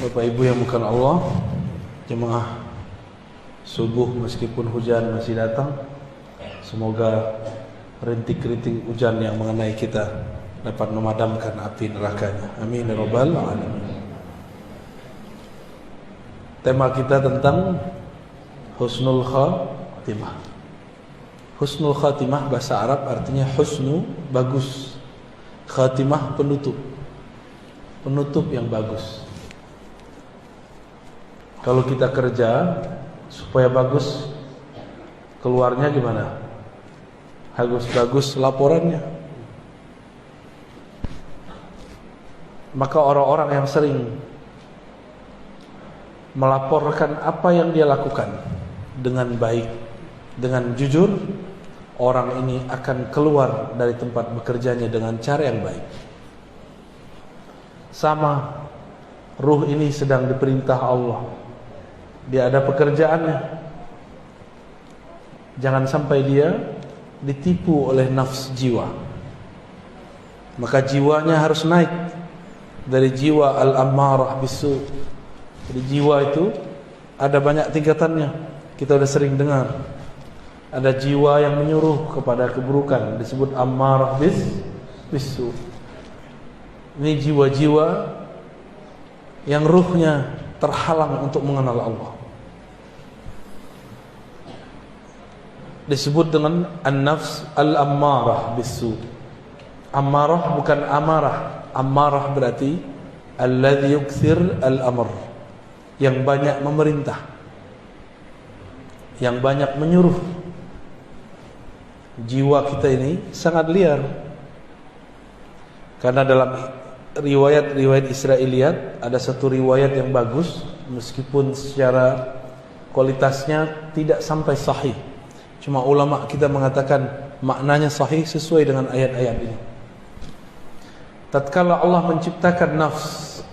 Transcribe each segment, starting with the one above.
Bapak Ibu yang bukan Allah, jemaah subuh meskipun hujan masih datang, semoga rintik-rintik hujan yang mengenai kita dapat memadamkan api nerakanya. Amin ya rabbal alamin. Tema kita tentang husnul khatimah. Husnul khatimah bahasa Arab artinya husnu, bagus. Khatimah, penutup. Penutup yang bagus. Kalau kita kerja supaya bagus, keluarnya gimana? Bagus laporannya. Maka orang-orang yang sering melaporkan apa yang dia lakukan dengan baik, dengan jujur, orang ini akan keluar dari tempat bekerjanya dengan cara yang baik. Sama, ruh ini sedang diperintah Allah. Dia ada pekerjaannya. Jangan sampai dia ditipu oleh nafs jiwa. Maka jiwanya harus naik dari jiwa al-ammarah bisu. Jadi jiwa itu ada banyak tingkatannya. Kita sudah sering dengar. Ada jiwa yang menyuruh kepada keburukan, disebut ammarah bisu. Ini jiwa-jiwa yang ruhnya terhalang untuk mengenal Allah. Disebut dengan an-nafs al-ammarah bisu. Ammarah bukan amarah. Ammarah berarti alladhi yukthir al-amr, yang banyak memerintah, yang banyak menyuruh. Jiwa kita ini sangat liar. Karena dalam riwayat Israiliyat ada satu riwayat yang bagus, meskipun secara kualitasnya tidak sampai sahih. Cuma ulama kita mengatakan maknanya sahih sesuai dengan ayat-ayat ini. Tatkala Allah menciptakan nafs,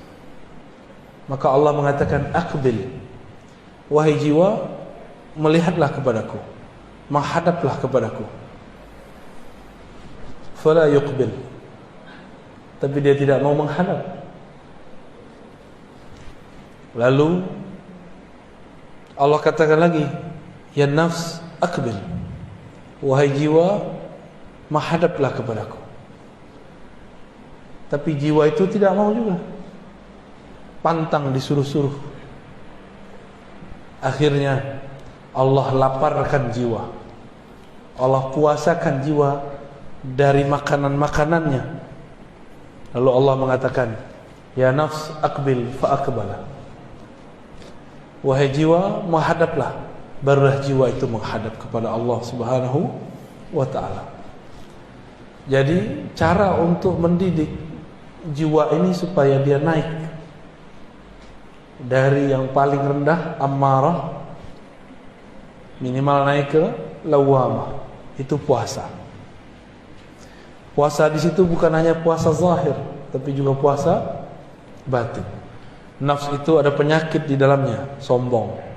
maka Allah mengatakan aqbil, wahai jiwa, melihatlah kepadaku, menghadaplah kepadaku. Fala yuqbil, tapi dia tidak mau menghadap. Lalu Allah katakan lagi, ya nafs aqbil, wahai jiwa, menghadaplah kepadaku. Tapi jiwa itu tidak mau juga, pantang disuruh-suruh. Akhirnya Allah laparkan jiwa, Allah puasakan jiwa dari makanan-makanannya. Lalu Allah mengatakan, ya nafs aqbil fa aqbala, wahai jiwa, menghadaplah. Barulah jiwa itu menghadap kepada Allah Subhanahu wa ta'ala. Jadi cara untuk mendidik jiwa ini supaya dia naik dari yang paling rendah ammarah, minimal naik ke lawamah, itu puasa. Puasa di situ bukan hanya puasa zahir, tapi juga puasa batin. Nafs itu ada penyakit di dalamnya, sombong.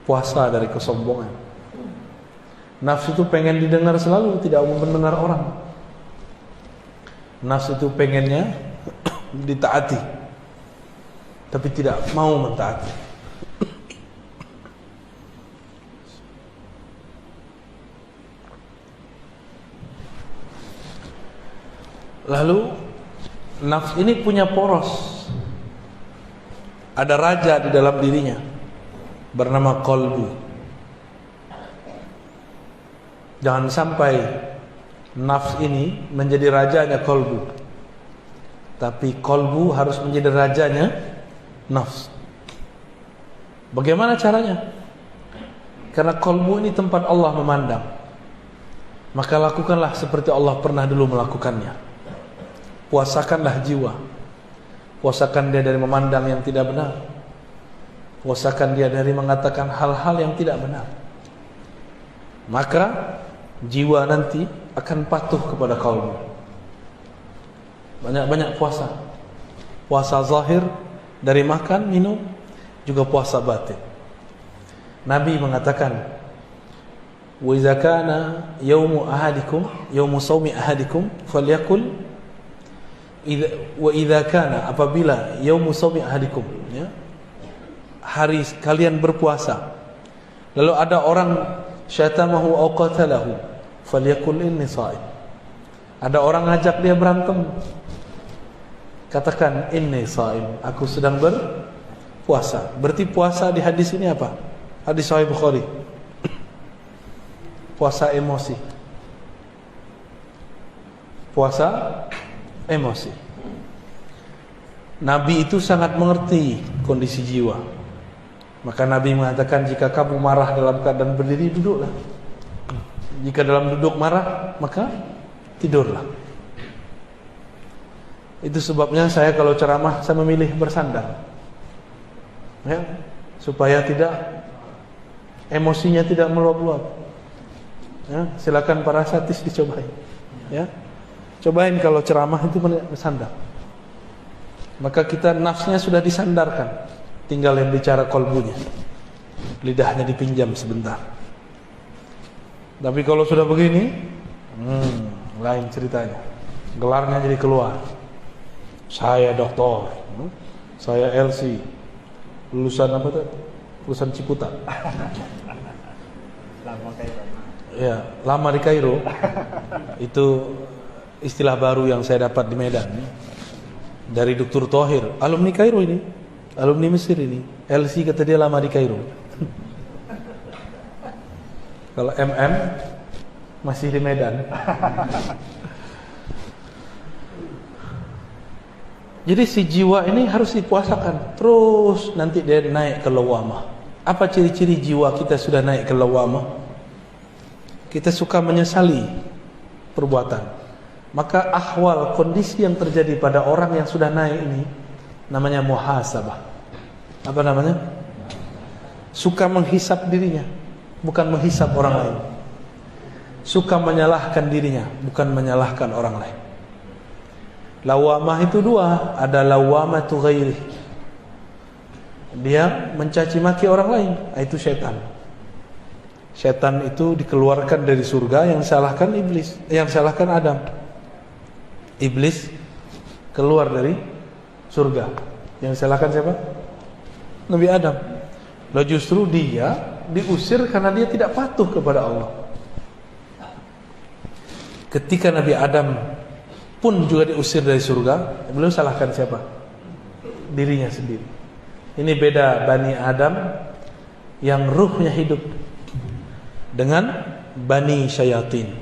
Puasa dari kesombongan. Nafs itu pengen didengar selalu, tidak mau mendengar orang. Nafs itu pengennya ditaati, tapi tidak mau mentaati. Lalu nafs ini punya poros. Ada raja di dalam dirinya bernama qalbu. Jangan sampai nafs ini menjadi rajanya qalbu, tapi qalbu harus menjadi rajanya nafs. Bagaimana caranya? Karena qalbu ini tempat Allah memandang. Maka lakukanlah seperti Allah pernah dulu melakukannya. Puasakanlah jiwa. Puasakan dia dari memandang yang tidak benar. Puasakan dia dari mengatakan hal-hal yang tidak benar. Maka jiwa nanti akan patuh kepada qalbu. Banyak-banyak puasa. Puasa zahir dari makan, minum, juga puasa batin. Nabi mengatakan, wa idza kana yaumu ahadikum, yaumu shaumi ahadikum falyakul wa idza kana, apabila yaumu shaumi ahadikum, ya, hari kalian berpuasa, lalu ada orang syatamahu aw qatalahu falyakul inni shaim. Ada orang ngajak dia berantem, katakan inni shaim, aku sedang berpuasa. Berarti puasa di hadis ini apa? Hadis Sahih Bukhari. Puasa emosi. Puasa emosi. Nabi itu sangat mengerti kondisi jiwa. Maka Nabi mengatakan, jika kamu marah dalam keadaan berdiri, duduklah. Jika dalam duduk marah, maka tidurlah. Itu sebabnya saya kalau ceramah, saya memilih bersandar, ya, supaya tidak, emosinya tidak meluap-luap. Ya, silakan para satis dicobain. Ya, cobain kalau ceramah itu bersandar. Maka kita nafsnya sudah disandarkan, tinggal yang bicara kolbunya, lidahnya dipinjam sebentar. Tapi kalau sudah begini, lain ceritanya. Gelarnya jadi keluar. Saya doktor, saya LC, lulusan apa tuh? Lulusan Ciputat. Ya, lama di Kairo. Itu istilah baru yang saya dapat di Medan. Dari Dr. Thohir, alumni Kairo ini, alumni Mesir ini. LC kata dia lama di Kairo. Kalau MM masih di Medan. Jadi si jiwa ini harus dipuasakan terus, nanti dia naik ke lawamah. Apa ciri-ciri jiwa kita sudah naik ke lawamah? Kita suka menyesali perbuatan. Maka ahwal, kondisi yang terjadi pada orang yang sudah naik ini namanya muhasabah. Apa namanya? Suka menghisap dirinya, bukan menghisap orang lain. Suka menyalahkan dirinya, bukan menyalahkan orang lain. Lawamah itu dua, ada lawamatu ghairi. Dia mencaci maki orang lain, itu setan. Setan itu dikeluarkan dari surga, yang salahkan iblis, yang salahkan Adam. Iblis keluar dari surga, yang salahkan siapa? Nabi Adam. Lalu justru dia diusir karena dia tidak patuh kepada Allah. Ketika Nabi Adam pun juga diusir dari surga, beliau salahkan siapa? Dirinya sendiri. Ini beda Bani Adam yang ruhnya hidup dengan Bani Syayatin.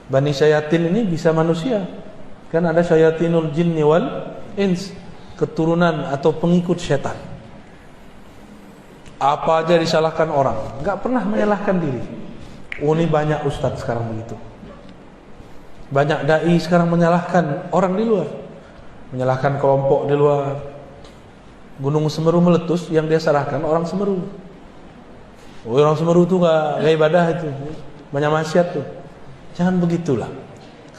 Bani Syayatin ini bisa manusia, kan ada Syayatinul Jinni wal Ins, keturunan atau pengikut setan. Apa aja disalahkan orang, enggak pernah menyalahkan diri. Oh, ini banyak ustadz sekarang begitu. Banyak dai sekarang menyalahkan orang di luar, menyalahkan kelompok di luar. Gunung Semeru meletus, yang dia salahkan orang Semeru. Oh, orang Semeru itu enggak ibadah itu, banyak maksiat tuh. Jangan begitulah.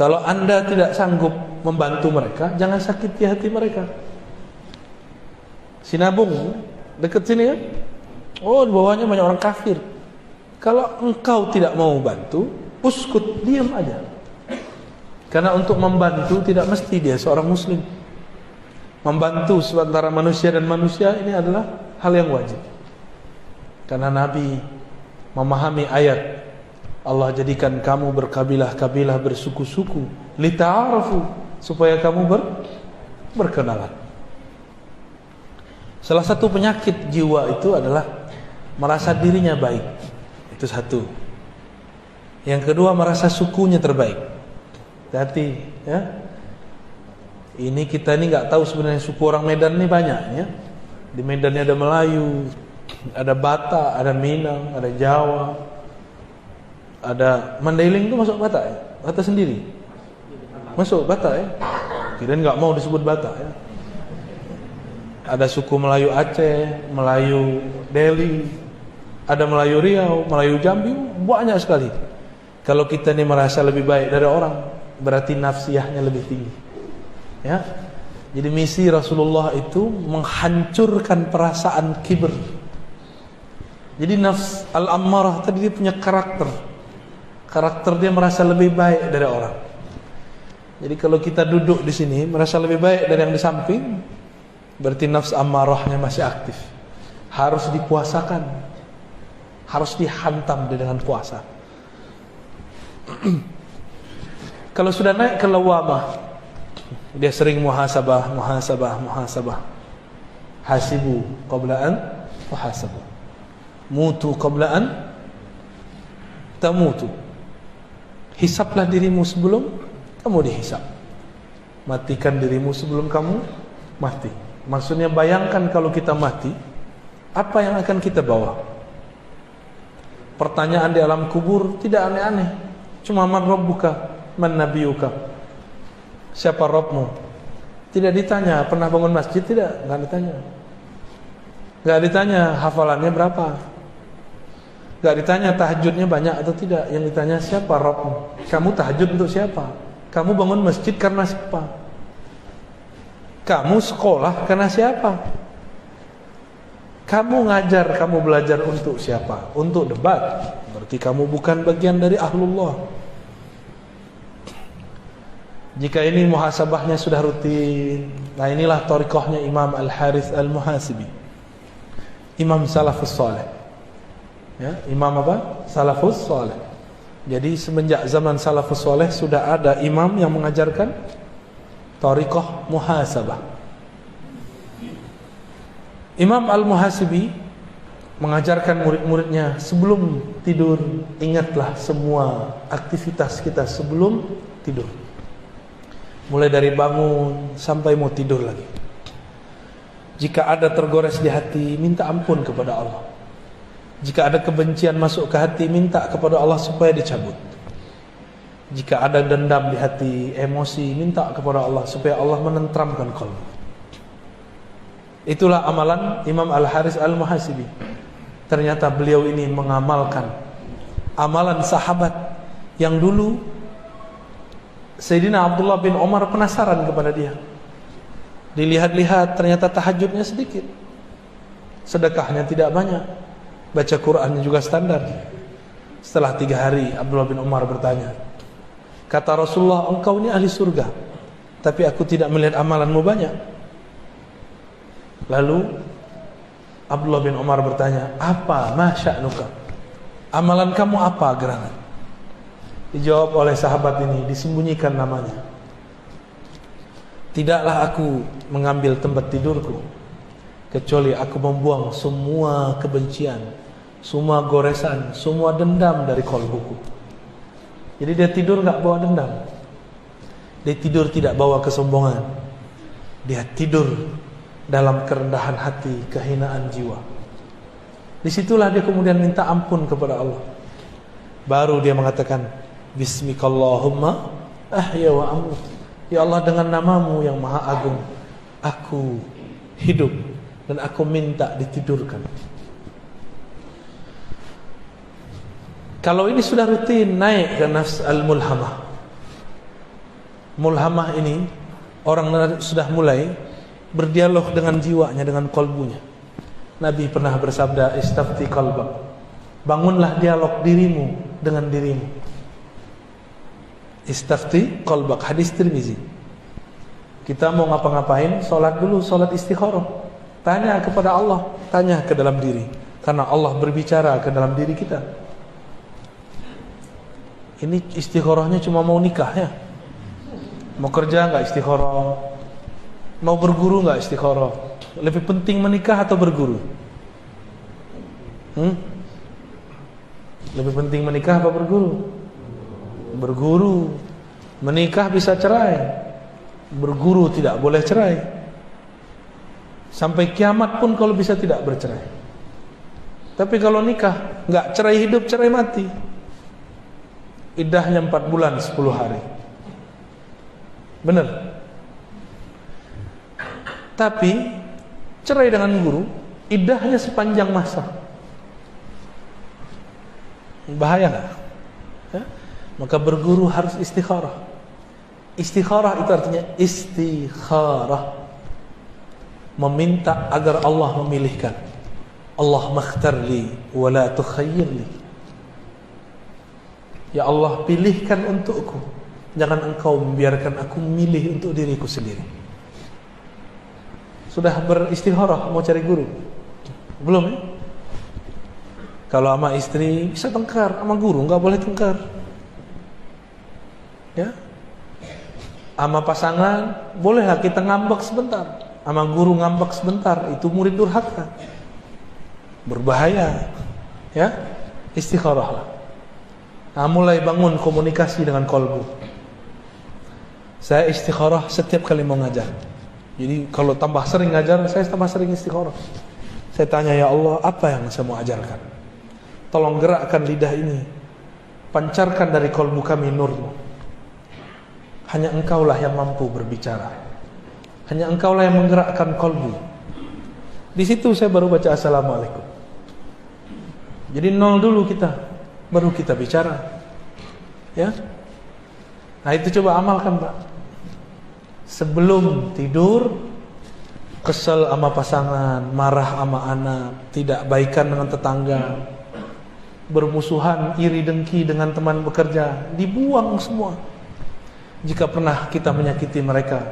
Kalau Anda tidak sanggup membantu mereka, jangan sakiti hati mereka. Sinabung dekat sini kan? Oh, di bawahnya banyak orang kafir. Kalau engkau tidak mau bantu, uskut, diam aja. Karena untuk membantu tidak mesti dia seorang muslim. Membantu seantara manusia dan manusia ini adalah hal yang wajib. Karena Nabi memahami ayat, Allah jadikan kamu berkabilah-kabilah, bersuku-suku, lita'arafu, supaya kamu berkenalan. Salah satu penyakit jiwa itu adalah merasa dirinya baik. Itu satu. Yang kedua, merasa sukunya terbaik. Hati-hati, ya. Ini kita ini nggak tahu sebenarnya suku orang Medan ini banyak, ya. Di Medan ada Melayu, ada Batak, ada Minang, ada Jawa. Ada Mandailing itu masuk Batak ya? Batak sendiri masuk Batak ya? Kirain nggak mau disebut Batak ya? Ada suku Melayu Aceh, Melayu Delhi, ada Melayu Riau, Melayu Jambi, banyak sekali. Kalau kita ini merasa lebih baik dari orang, berarti nafsiyahnya lebih tinggi, ya. Jadi misi Rasulullah itu menghancurkan perasaan kibir. Jadi nafs al-ammarah tadi dia punya karakter dia merasa lebih baik dari orang. Jadi kalau kita duduk di sini merasa lebih baik dari yang di samping, berarti nafs ammarahnya masih aktif. Harus dipuasakan, harus dihantam dengan puasa. Kalau sudah naik ke lawamah, dia sering muhasabah. Hasibu qabla an tuhasabu, mutu qabla an tamutu. Hisablah dirimu sebelum kamu dihisab. Matikan dirimu sebelum kamu mati. Maksudnya bayangkan kalau kita mati, apa yang akan kita bawa? Pertanyaan di alam kubur tidak aneh-aneh. Cuma man rabbuka, man nabiyuka. Siapa Rabbmu? Tidak ditanya pernah bangun masjid, tidak, enggak ditanya. Enggak ditanya hafalannya berapa. Enggak ditanya tahajudnya banyak atau tidak. Yang ditanya siapa Rabbmu? Kamu tahajud untuk siapa? Kamu bangun masjid karena siapa? Kamu sekolah karena siapa? Kamu ngajar, kamu belajar untuk siapa? Untuk debat. Berarti kamu bukan bagian dari ahlullah. Jika ini muhasabahnya sudah rutin, nah inilah thariqahnya Imam Al-Harith Al-Muhasibi, Imam Salafus Saleh. Ya, Imam apa? Salafus Saleh. Jadi semenjak zaman Salafus Saleh sudah ada imam yang mengajarkan thariqah muhasabah. Imam Al-Muhasibi mengajarkan murid-muridnya, sebelum tidur ingatlah semua aktivitas kita sebelum tidur. Mulai dari bangun sampai mau tidur lagi. Jika ada tergores di hati, minta ampun kepada Allah. Jika ada kebencian masuk ke hati, minta kepada Allah supaya dicabut. Jika ada dendam di hati, emosi, minta kepada Allah supaya Allah menentramkan qalbu. Itulah amalan Imam Al-Harith Al-Muhasibi. Ternyata beliau ini mengamalkan amalan sahabat yang dulu Sayyidina Abdullah bin Umar penasaran kepada dia. Dilihat-lihat ternyata tahajudnya sedikit, sedekahnya tidak banyak, baca Qur'annya juga standar. Setelah 3 hari Abdullah bin Umar bertanya, kata Rasulullah, engkau ini ahli surga, tapi aku tidak melihat amalanmu banyak. Lalu Abdullah bin Umar bertanya, apa ma sya'nuka? Amalan kamu apa gerangan? Dijawab oleh sahabat ini, disembunyikan namanya. Tidaklah aku mengambil tempat tidurku kecuali aku membuang semua kebencian, semua goresan, semua dendam dari qalbuku. Jadi dia tidur enggak bawa dendam. Dia tidur tidak bawa kesombongan. Dia tidur dalam kerendahan hati, kehinaan jiwa. Disitulah dia kemudian minta ampun kepada Allah. Baru dia mengatakan, Bismikallahumma ahya wa amut. Ya Allah, dengan namamu yang maha agung, aku hidup dan aku minta ditidurkan. Kalau ini sudah rutin naik ke nafs al-mulhamah. Mulhamah ini orang sudah mulai berdialog dengan jiwanya, dengan kalbunya. Nabi pernah bersabda, istafti qalbak. Bangunlah dialog dirimu dengan dirimu. Istafti qalbak, hadis Tirmizi. Kita mau ngapa-ngapain, solat dulu, solat istikharah. Tanya kepada Allah, tanya ke dalam diri, karena Allah berbicara ke dalam diri kita. Ini istikharahnya cuma mau nikah ya? Mau kerja enggak istikharah? Mau berguru enggak istikharah? Lebih penting menikah atau berguru? Lebih penting menikah apa berguru? Berguru. Menikah bisa cerai, berguru tidak boleh cerai. Sampai kiamat pun kalau bisa tidak bercerai. Tapi kalau nikah, enggak cerai hidup, cerai mati. Iddahnya 4 bulan 10 hari. Benar. Tapi cerai dengan guru, iddahnya sepanjang masa. Bahaya enggak? Ya? Maka berguru harus istikharah. Istikharah itu artinya istikharah, meminta agar Allah memilihkan. Allah makhtarli wa la tukhayyirli. Ya Allah, pilihkan untukku, jangan engkau membiarkan aku memilih untuk diriku sendiri. Sudah beristikharah mau cari guru? Belum ya? Kalau sama istri bisa tengkar, sama guru nggak boleh tengkar. Ya, sama pasangan bolehlah kita ngambek sebentar, sama guru ngambek sebentar, itu murid durhaka, berbahaya. Ya, istikharahlah. Nah, mulai bangun komunikasi dengan kolbu. Saya istikharah setiap kali mau ngajar. Jadi kalau tambah sering ngajar, saya tambah sering istikharah. Saya tanya, ya Allah, apa yang saya mau ajarkan? Tolong gerakkan lidah ini, pancarkan dari kolbu kami nurmu. Hanya engkaulah yang mampu berbicara, hanya engkaulah yang menggerakkan kolbu. Di situ saya baru baca assalamualaikum. Jadi nol dulu kita, baru kita bicara. Ya, nah itu coba amalkan Pak. Sebelum tidur, kesel sama pasangan, marah sama anak, tidak baikan dengan tetangga, bermusuhan, iri dengki dengan teman bekerja, dibuang semua. Jika pernah kita menyakiti mereka,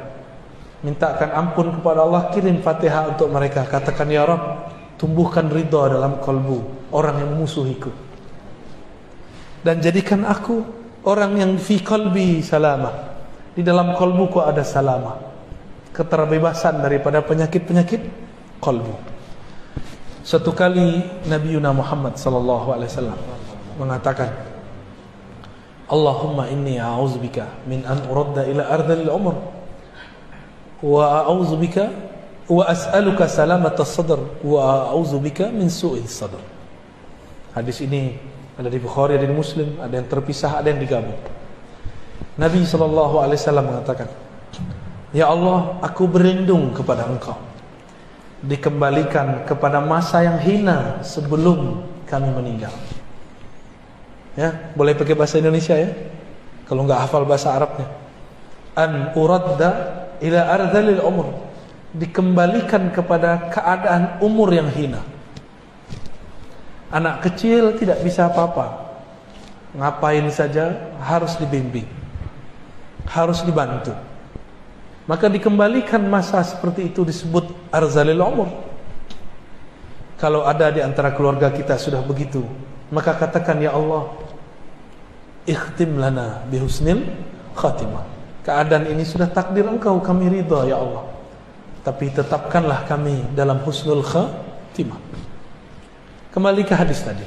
mintakan ampun kepada Allah, kirim Fatihah untuk mereka, katakan ya Rabb, tumbuhkan ridha dalam kalbu orang yang memusuhiku, dan jadikan aku orang yang fi qalbi salamah, di dalam kalbuku ada salamah, keterbebasan daripada penyakit-penyakit kalbu. Satu kali Nabi Muhammad sallallahu alaihi wasallam mengatakan, Allahumma inni a'udzubika min an uradda ila ardhil umr wa a'udzubika wa as'aluka salamata sadr wa a'udzubika min su'il sadr. Hadis ini ada di Bukhari, ada di Muslim, ada yang terpisah, ada yang digabung. Nabi sallallahu alaihi wasallam mengatakan, ya Allah, aku berlindung kepada Engkau dikembalikan kepada masa yang hina sebelum kami meninggal. Ya, boleh pakai bahasa Indonesia ya, kalau nggak hafal bahasa Arabnya. An uradda ila ardhalil umur, dikembalikan kepada keadaan umur yang hina. Anak kecil tidak bisa apa-apa, ngapain saja harus dibimbing, harus dibantu. Maka dikembalikan masa seperti itu disebut arzalil umur. Kalau ada di antara keluarga kita sudah begitu, maka katakan, ya Allah, ikhtim lana bihusnil khatimah. Keadaan ini sudah takdir Engkau, kami ridha ya Allah, tapi tetapkanlah kami dalam husnul khatimah. Kembali ke hadis tadi.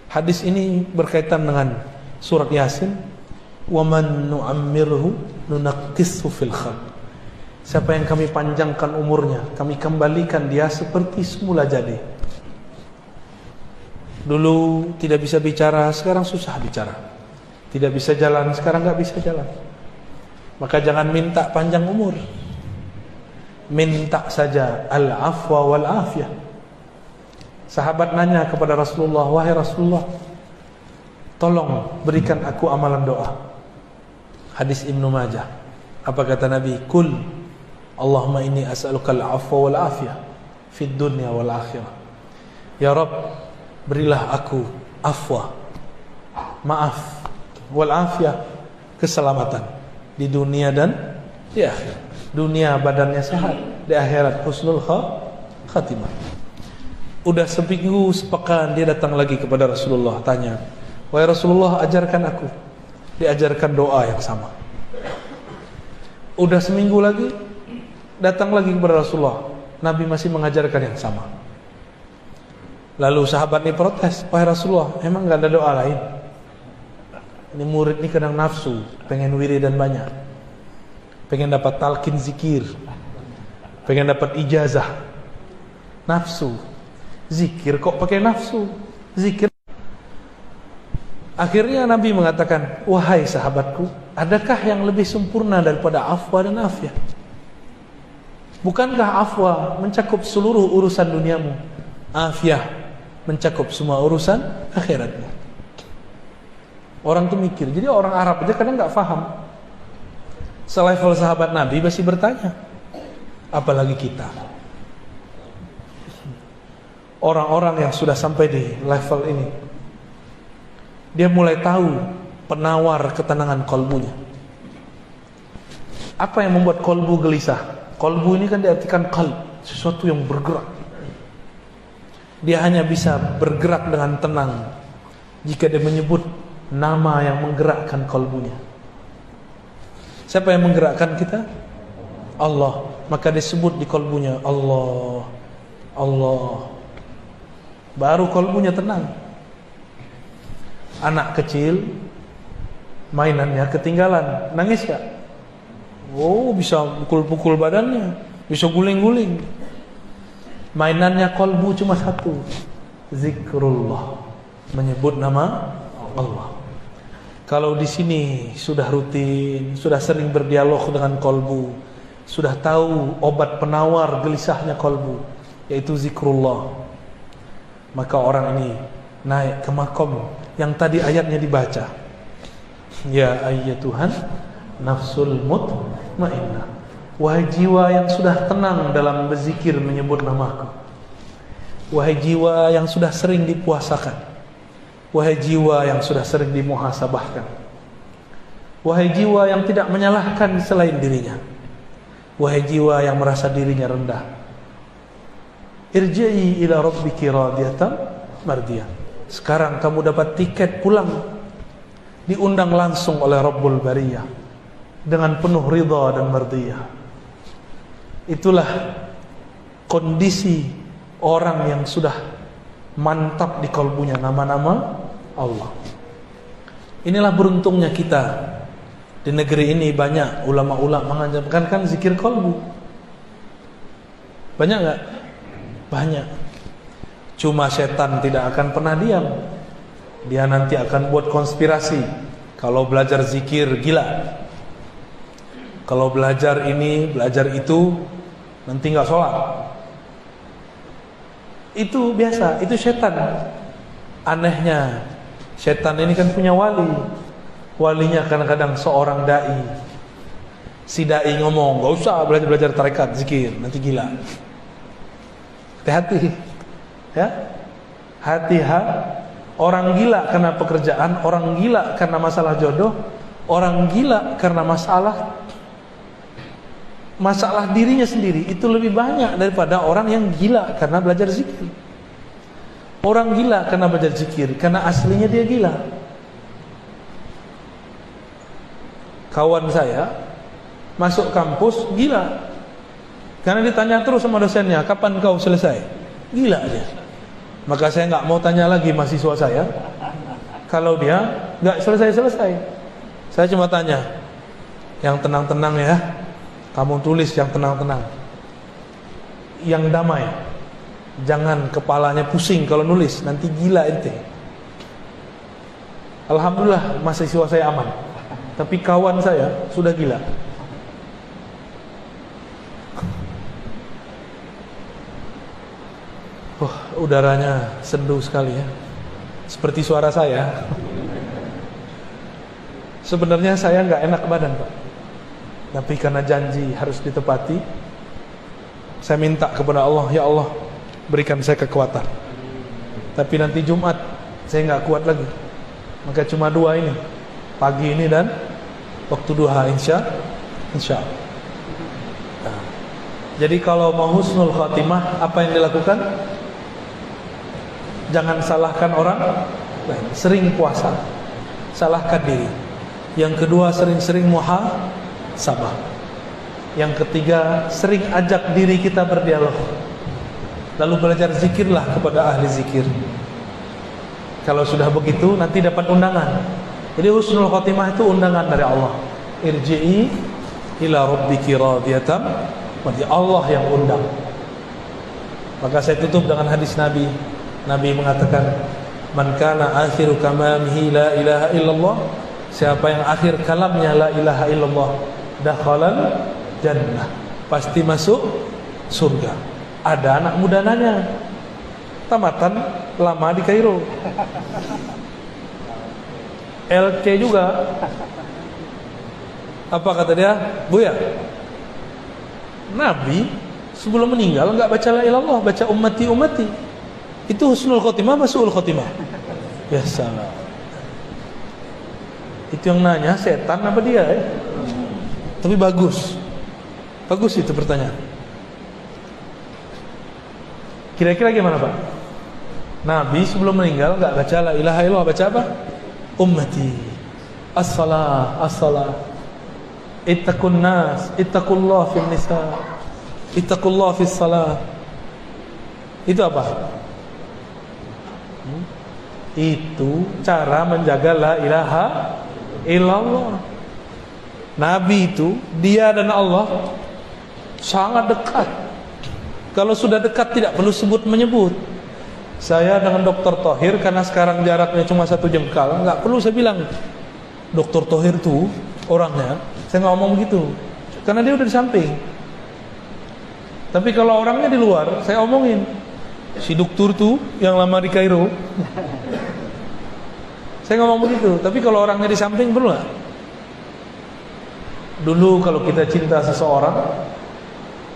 Hadis ini berkaitan dengan surat Yasin, wa man nu'ammirhu nunaqqishu fil khalq. Siapa yang kami panjangkan umurnya, kami kembalikan dia seperti semula jadi. Dulu tidak bisa bicara, sekarang susah bicara. Tidak bisa jalan, sekarang nggak bisa jalan. Maka jangan minta panjang umur, minta saja al-afwa wal afiyah. Sahabat nanya kepada Rasulullah, wahai Rasulullah, tolong berikan aku amalan doa. Hadis Ibnu Majah. Apa kata Nabi? Kul Allahumma inni as'aluka al-afwa wal afiyah fid dunya wal akhirah. Ya Rabb, berilah aku afwa, maaf, wal afiyah, keselamatan di dunia dan di akhirat. Dunia badannya sehat, di akhirat husnul khatimah. Udah seminggu sepekan dia datang lagi kepada Rasulullah, tanya, wahai Rasulullah, ajarkan aku. Diajarkan doa yang sama. Udah seminggu lagi datang lagi kepada Rasulullah, Nabi masih mengajarkan yang sama. Lalu sahabat ini protes, wahai Rasulullah, emang gak ada doa lain? Ini murid ini kadang nafsu, pengen wiridan banyak, pengen dapat talqin zikir, pengen dapat ijazah. Nafsu, zikir kok pakai nafsu, zikir. Akhirnya Nabi mengatakan, wahai sahabatku, adakah yang lebih sempurna daripada afwa dan afiyah? Bukankah afwa mencakup seluruh urusan duniamu, afiyah mencakup semua urusan akhiratmu? Orang tuh mikir, jadi orang Arab aja kadang gak paham. Selevel sahabat Nabi masih bertanya, apalagi kita. Orang-orang yang sudah sampai di level ini, dia mulai tahu penawar ketenangan kolbunya. Apa yang membuat kolbu gelisah? Kolbu ini kan diartikan qalb, sesuatu yang bergerak. Dia hanya bisa bergerak dengan tenang jika dia menyebut nama yang menggerakkan kolbunya. Siapa yang menggerakkan kita? Allah. Maka disebut di kolbunya Allah, Allah. Baru kolbunya tenang. Anak kecil mainannya ketinggalan, nangis gak? Oh, bisa pukul-pukul badannya, bisa guling-guling. Mainannya kolbu cuma satu, zikrullah, menyebut nama Allah. Kalau di sini sudah rutin, sudah sering berdialog dengan kolbu, sudah tahu obat penawar gelisahnya kolbu, yaitu zikrullah, maka orang ini naik ke makom yang tadi ayatnya dibaca. Ya ayyatuhan nafsul mutmainnah, wahai jiwa yang sudah tenang dalam berzikir menyebut namaku, wahai jiwa yang sudah sering dipuasakan, wahai jiwa yang sudah sering dimuhasabahkan, wahai jiwa yang tidak menyalahkan selain dirinya, wahai jiwa yang merasa dirinya rendah, irji'i ila rabbiki radiyatan mardiyah. Sekarang kamu dapat tiket pulang, diundang langsung oleh Rabbul Bariyah dengan penuh ridha dan mardiyah. Itulah kondisi orang yang sudah mantap di kalbunya nama-nama Allah. Inilah beruntungnya kita. Di negeri ini banyak ulama-ulama mengajarkan kan zikir kalbu. Banyak enggak? Banyak. Cuma setan tidak akan pernah diam. Dia nanti akan buat konspirasi. Kalau belajar zikir gila, kalau belajar ini, belajar itu, nanti nggak sholat. Itu biasa, itu setan. Anehnya, setan ini kan punya wali. Walinya kadang-kadang seorang dai. Si dai ngomong, nggak usah belajar tarekat, zikir, nanti gila. Hati-hati, ya. Hati-hati. Orang gila karena pekerjaan, orang gila karena masalah jodoh, orang gila karena masalah dirinya sendiri itu lebih banyak daripada orang yang gila karena belajar zikir. Orang gila karena belajar zikir karena aslinya dia gila. Kawan saya masuk kampus gila karena ditanya terus sama dosennya, kapan kau selesai? Gila dia. Maka saya nggak mau tanya lagi mahasiswa saya kalau dia nggak selesai. Saya cuma tanya, yang tenang-tenang ya. Kamu tulis yang tenang-tenang, yang damai. Jangan kepalanya pusing kalau nulis, nanti gila ente. Alhamdulillah mahasiswa saya aman, tapi kawan saya sudah gila. Udaranya sendu sekali ya, seperti suara saya. Sebenarnya saya nggak enak badan Pak, tapi karena janji harus ditepati, saya minta kepada Allah, ya Allah berikan saya kekuatan. Tapi nanti Jumat saya nggak kuat lagi, maka cuma 2 ini, pagi ini dan waktu duha, insya Allah. Nah, jadi kalau mau husnul khatimah, apa yang dilakukan? Jangan salahkan orang lain, sering puasa, salahkan diri. Yang kedua, sering-sering muhasabah. Yang ketiga, sering ajak diri kita berdialog. Lalu belajar zikirlah kepada ahli zikir. Kalau sudah begitu, nanti dapat undangan. Jadi husnul khatimah itu undangan dari Allah. Irji'i ila rabbiki radiyatan, berarti Allah yang undang. Maka saya tutup dengan hadis Nabi. Nabi mengatakan, man kana akhiru kamamihi la ilaha illallah, siapa yang akhir kalamnya la ilaha illallah, dakhalal jannah, pasti masuk surga. Ada anak muda nanya, tamatan lama di Kairo, LC juga. Apa kata dia? Buya, Nabi sebelum meninggal enggak baca la ilaha illallah, baca ummati. Itu husnul khotimah, su'ul khotimah. Ya salam. Itu yang nanya setan apa dia ya? Tapi bagus. Bagus itu pertanyaan. Kira-kira gimana Pak? Nabi sebelum meninggal enggak baca la ilaha illallah, baca apa? Ummati as-salah, as-salah. Ittaqun nas, ittaqullah fil nisa, ittaqullah fis salah. Itu apa? Itu cara menjaga la ilaha illallah. Nabi itu, dia dan Allah sangat dekat. Kalau sudah dekat tidak perlu sebut menyebut. Saya dengan Dr. Thohir, karena sekarang jaraknya cuma 1 jengkal, nggak perlu saya bilang Dr. Thohir tuh orangnya. Saya nggak ngomong begitu, karena dia udah di samping. Tapi kalau orangnya di luar, saya omongin si dokter tuh yang lama di Kairo. Saya ngomong begitu. Tapi kalau orangnya di samping perlu nggak? Dulu kalau kita cinta seseorang,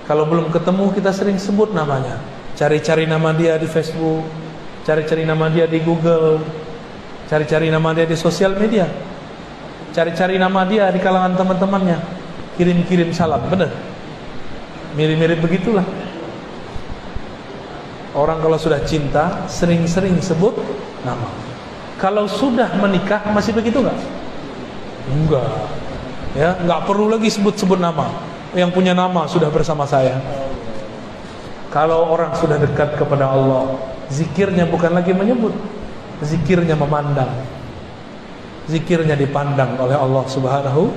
kalau belum ketemu kita sering sebut namanya. Cari-cari nama dia di Facebook, cari-cari nama dia di Google, cari-cari nama dia di sosial media, cari-cari nama dia di kalangan teman-temannya, kirim-kirim salam, benar? Mirip-mirip begitulah. Orang kalau sudah cinta sering-sering sebut nama. Kalau sudah menikah masih begitu nggak? Enggak. Ya, nggak perlu lagi sebut-sebut nama. Yang punya nama sudah bersama saya. Kalau orang sudah dekat kepada Allah, zikirnya bukan lagi menyebut, zikirnya memandang. Zikirnya dipandang oleh Allah Subhanahu